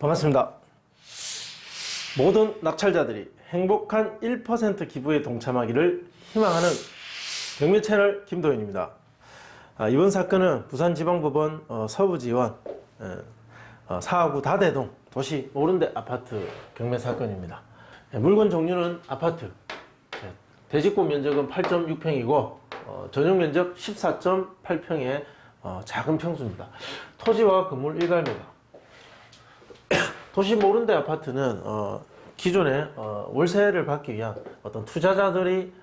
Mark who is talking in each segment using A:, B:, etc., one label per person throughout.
A: 반갑습니다. 모든 낙찰자들이 행복한 1% 기부에 동참하기를 희망하는 경매 채널 김도현입니다. 이번 사건은 부산지방법원 서부지원 4호구 다대동 도시 오른대 아파트 경매 사건입니다. 물건 종류는 아파트, 대지권 면적은 8.6평이고 전용 면적 14.8평의 작은 평수입니다. 토지와 건물 일괄매각. 도시 모른대 아파트는 기존에 월세를 받기 위한 어떤 투자자들이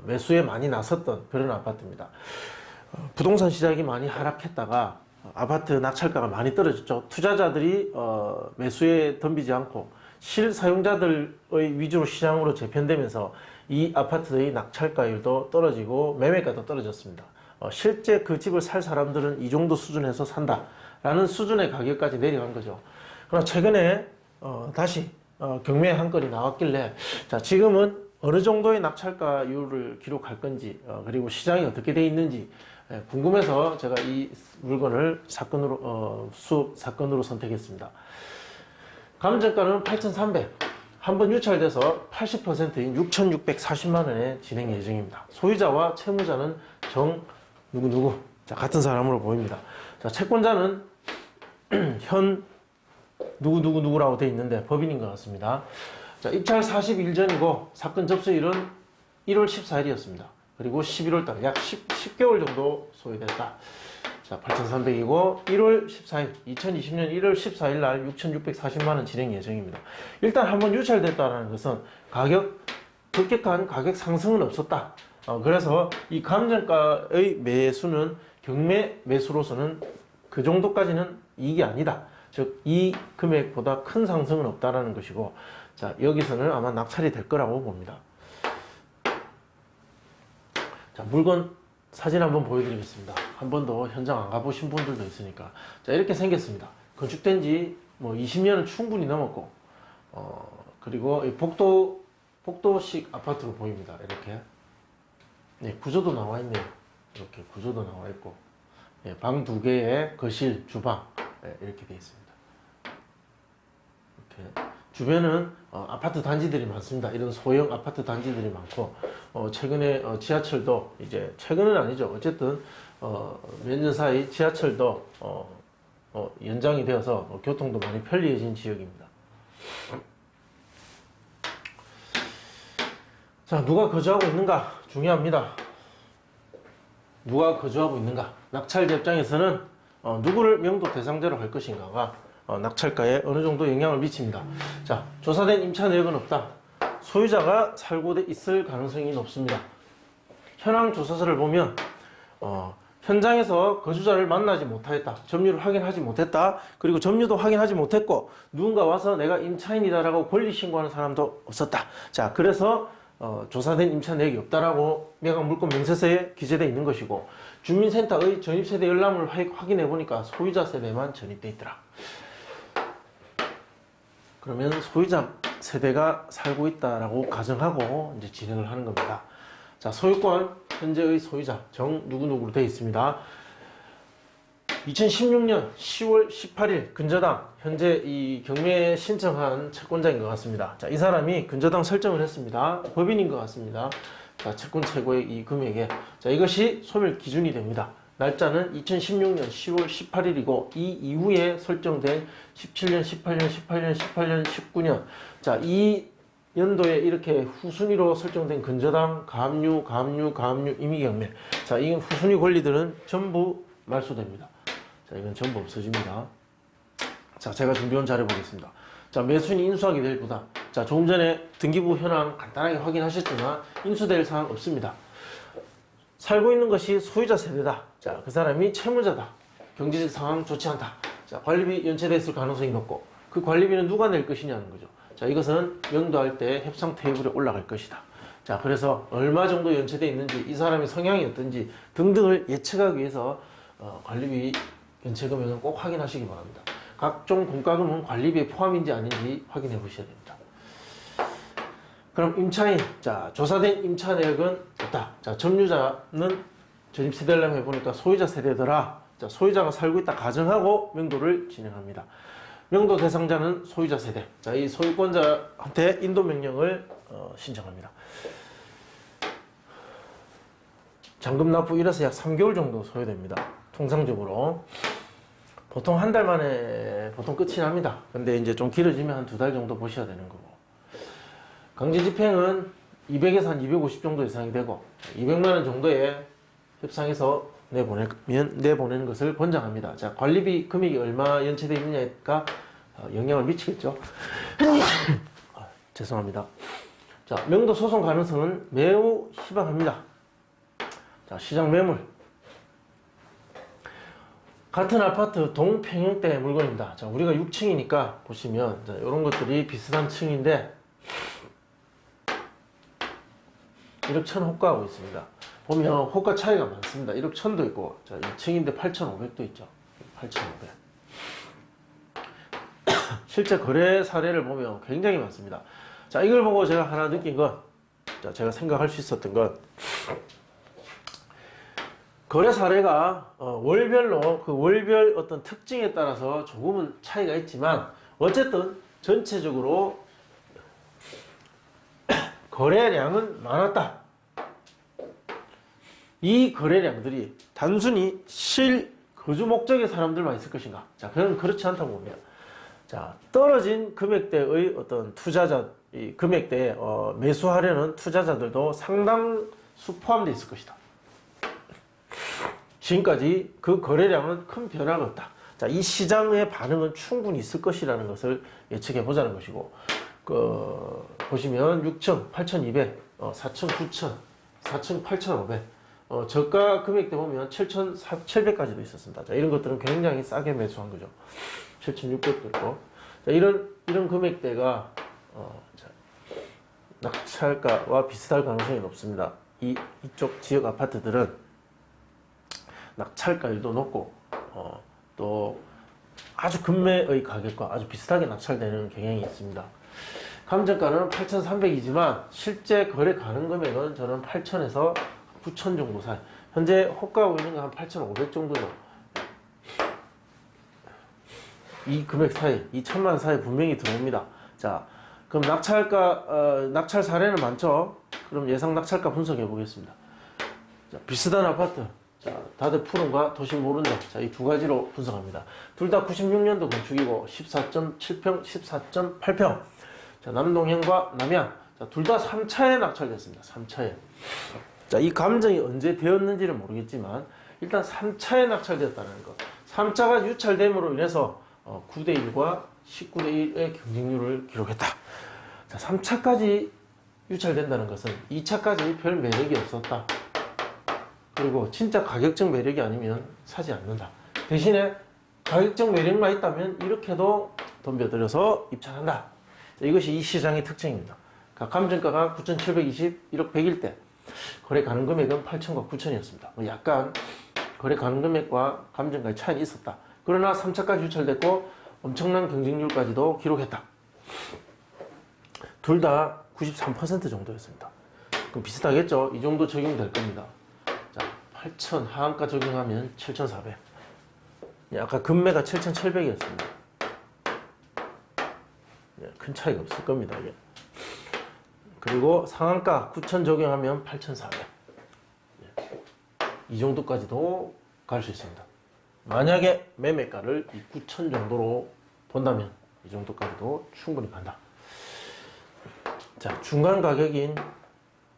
A: 매수에 많이 나섰던 그런 아파트입니다. 부동산 시장이 많이 하락했다가 아파트 낙찰가가 많이 떨어졌죠. 투자자들이 매수에 덤비지 않고 실사용자들의 위주로 시장으로 재편되면서 이 아파트의 낙찰가율도 떨어지고 매매가도 떨어졌습니다. 실제 그 집을 살 사람들은 이 정도 수준에서 산다라는 수준의 가격까지 내려간 거죠. 그러나 최근에 다시 경매 한 건이 나왔길래 자, 지금은 어느 정도의 낙찰가율을 기록할 건지 그리고 시장이 어떻게 되어 있는지 궁금해서 제가 이 물건을 수업 사건으로 선택했습니다. 감정가는 8,300, 한번 유찰돼서 80%인 6,640만 원에 진행 예정입니다. 소유자와 채무자는 누구 자, 같은 사람으로 보입니다. 자, 채권자는 현 누구라고 되어 있는데 법인인 것 같습니다. 자, 입찰 40일 전이고 사건 접수일은 1월 14일이었습니다. 그리고 11월달 약 10개월 정도 소요됐다. 자, 8,300이고 1월 14일 2020년 1월 14일 날 6,640만 원 진행 예정입니다. 일단 한번 유찰됐다는 것은 급격한 가격 상승은 없었다. 그래서 이 감정가의 매수는 경매 매수로서는 그 정도까지는 이익이 아니다. 즉, 이 금액보다 큰 상승은 없다라는 것이고, 자, 여기서는 아마 낙찰이 될 거라고 봅니다. 자, 물건 사진 한번 보여드리겠습니다. 한 번도 현장 안 가보신 분들도 있으니까. 자, 이렇게 생겼습니다. 건축된 지 뭐 20년은 충분히 넘었고, 그리고 복도식 아파트로 보입니다. 이렇게. 네, 구조도 나와 있네요. 이렇게 구조도 나와 있고, 네, 방 2개에 거실, 주방, 네, 이렇게 되어 있습니다. 이렇게. 주변은 아파트 단지들이 많습니다. 이런 소형 아파트 단지들이 많고, 최근에 지하철도 이제 최근은 아니죠. 어쨌든 몇 년 사이 지하철도 연장이 되어서 교통도 많이 편리해진 지역입니다. 자, 누가 거주하고 있는가 중요합니다. 누가 거주하고 있는가. 낙찰자 입장에서는 누구를 명도 대상자로 할 것인가가 낙찰가에 어느 정도 영향을 미칩니다. 자, 조사된 임차 내역은 없다. 소유자가 살고 있을 가능성이 높습니다. 현황 조사서를 보면 현장에서 거주자를 만나지 못하였다. 점유를 확인하지 못했다. 그리고 점유도 확인하지 못했고 누군가 와서 내가 임차인이다라고 권리 신고하는 사람도 없었다. 자, 그래서 조사된 임차 내역이 없다라고 매각 물권 명세서에 기재되어 있는 것이고, 주민센터의 전입세대 열람을 확인해 보니까 소유자 세대만 전입되어 있더라. 그러면 소유자 세대가 살고 있다라고 가정하고 이제 진행을 하는 겁니다. 자, 소유권 현재의 소유자 누구로 되어 있습니다. 2016년 10월 18일 근저당 현재 이 경매 신청한 채권자인 것 같습니다. 자, 이 사람이 근저당 설정을 했습니다. 법인인 것 같습니다. 자, 채권 최고의 이 금액에 자, 이것이 소멸 기준이 됩니다. 날짜는 2016년 10월 18일이고 이 이후에 설정된 17년, 18년, 19년 자, 이 연도에 이렇게 후순위로 설정된 근저당, 가압류, 임의경매 자, 이 후순위 권리들은 전부 말소됩니다. 자, 이건 전부 없어집니다. 자, 제가 준비한 자료 보겠습니다. 자, 매수인이 인수하게 될 부담. 자, 조금 전에 등기부 현황 간단하게 확인하셨지만 인수될 사항 없습니다. 살고 있는 것이 소유자 세대다. 자, 그 사람이 채무자다. 경제적 상황 좋지 않다. 자, 관리비 연체됐을 가능성이 높고 그 관리비는 누가 낼 것이냐는 거죠. 자, 이것은 연도할 때 협상 테이블에 올라갈 것이다. 자, 그래서 얼마 정도 연체되어 있는지 이 사람의 성향이 어떤지 등등을 예측하기 위해서 관리비 연체 금액은 꼭 확인하시기 바랍니다. 각종 공과금은 관리비에 포함인지 아닌지 확인해 보셔야 됩니다. 그럼 임차인, 자, 조사된 임차 내역은 없다. 자, 점유자는 전입세대를 해보니까 소유자 세대더라. 자, 소유자가 살고 있다 가정하고 명도를 진행합니다. 명도 대상자는 소유자 세대. 자, 이 소유권자한테 인도 명령을 신청합니다. 잔금 납부 이래서 약 3개월 정도 소요됩니다. 통상적으로. 보통 한 달 만에 보통 끝이 납니다. 근데 이제 좀 길어지면 한 2달 정도 보셔야 되는 거고. 강제 집행은 200에서 한 250 정도 이상이 되고 200만 원 정도에 협상해서 내보내는 것을 권장합니다. 자, 관리비 금액이 얼마 연체되어 있느냐가 영향을 미치겠죠. 죄송합니다. 자, 명도 소송 가능성은 매우 희박합니다. 자, 시장 매물. 같은 아파트 동평형대 물건입니다. 자, 우리가 6층이니까 보시면 자, 이런 것들이 비슷한 층인데 1억 1천 호가하고 있습니다. 보면 호가 차이가 많습니다. 1억 1천도 있고, 자, 2층인데 8,500도 있죠. 8,500. 실제 거래 사례를 보면 굉장히 많습니다. 자, 이걸 보고 제가 하나 느낀 건, 자, 제가 생각할 수 있었던 건, 거래 사례가 월별로 그 월별 어떤 특징에 따라서 조금은 차이가 있지만, 어쨌든 전체적으로 거래량은 많았다. 이 거래량들이 단순히 실거주 목적의 사람들만 있을 것인가? 자, 그건 그렇지 않다고 봅니다. 자, 떨어진 금액대의 어떤 투자자, 이 금액대에 매수하려는 투자자들도 상당수 포함되어 있을 것이다. 지금까지 그 거래량은 큰 변화가 없다. 자, 이 시장의 반응은 충분히 있을 것이라는 것을 예측해 보자는 것이고, 보시면 6층 8,200, 4층 9,000, 4층 8,500, 저가 금액대 보면 7,700까지도 있었습니다. 자, 이런 것들은 굉장히 싸게 매수한 거죠. 7,600도 있고. 자, 이런 금액대가, 자, 낙찰가와 비슷할 가능성이 높습니다. 이쪽 지역 아파트들은 낙찰가율도 높고, 또 아주 금매의 가격과 아주 비슷하게 낙찰되는 경향이 있습니다. 감정가는 8,300이지만 실제 거래 가능 금액은 저는 8,000에서 9,000 정도 사이. 현재 호가하고 있는 건 한 8,500 정도로. 이 금액 사이, 2천만 사이 분명히 들어옵니다. 자, 그럼 낙찰 사례는 많죠? 그럼 예상 낙찰가 분석해 보겠습니다. 자, 비슷한 아파트. 자, 다들 푸른과 도시 모른다. 자, 이 두 가지로 분석합니다. 둘 다 96년도 건축이고 14.7평, 14.8평. 자, 남동현과 남양. 자, 둘 다 3차에 낙찰됐습니다. 3차에. 자, 이 감정이 언제 되었는지는 모르겠지만 일단 3차에 낙찰되었다는 것. 3차가 유찰됨으로 인해서 9대1과 19대1의 경쟁률을 기록했다. 자, 3차까지 유찰된다는 것은 2차까지 별 매력이 없었다. 그리고 진짜 가격적 매력이 아니면 사지 않는다. 대신에 가격적 매력만 있다면 이렇게도 덤벼들여서 입찰한다. 자, 이것이 이 시장의 특징입니다. 감정가가 9,720, 1억 100일 때 거래 가능 금액은 8,000과 9,000이었습니다. 약간 거래 가능 금액과 감정가의 차이는 있었다. 그러나 3차까지 유찰됐고 엄청난 경쟁률까지도 기록했다. 둘 다 93% 정도였습니다. 그럼 비슷하겠죠? 이 정도 적용될 겁니다. 자, 8,000 하한가 적용하면 7,400. 아까 금매가 7,700이었습니다. 큰 차이가 없을 겁니다. 이게. 그리고 상한가 9,000 적용하면 8,400. 이 정도까지도 갈 수 있습니다. 만약에 매매가를 9,000 정도로 본다면 이 정도까지도 충분히 간다. 자, 중간 가격인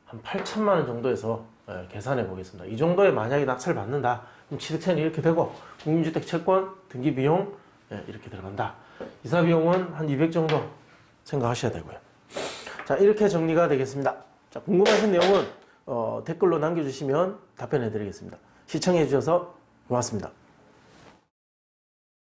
A: 한 8천만 원 정도에서 계산해 보겠습니다. 이 정도에 만약에 낙찰 받는다. 그럼 취득세는 이렇게 되고 국민주택 채권, 등기 비용 이렇게 들어간다. 이사 비용은 한 200 정도 생각하셔야 되고요. 자, 이렇게 정리가 되겠습니다. 자, 궁금하신 내용은 댓글로 남겨주시면 답변해 드리겠습니다. 시청해 주셔서 고맙습니다.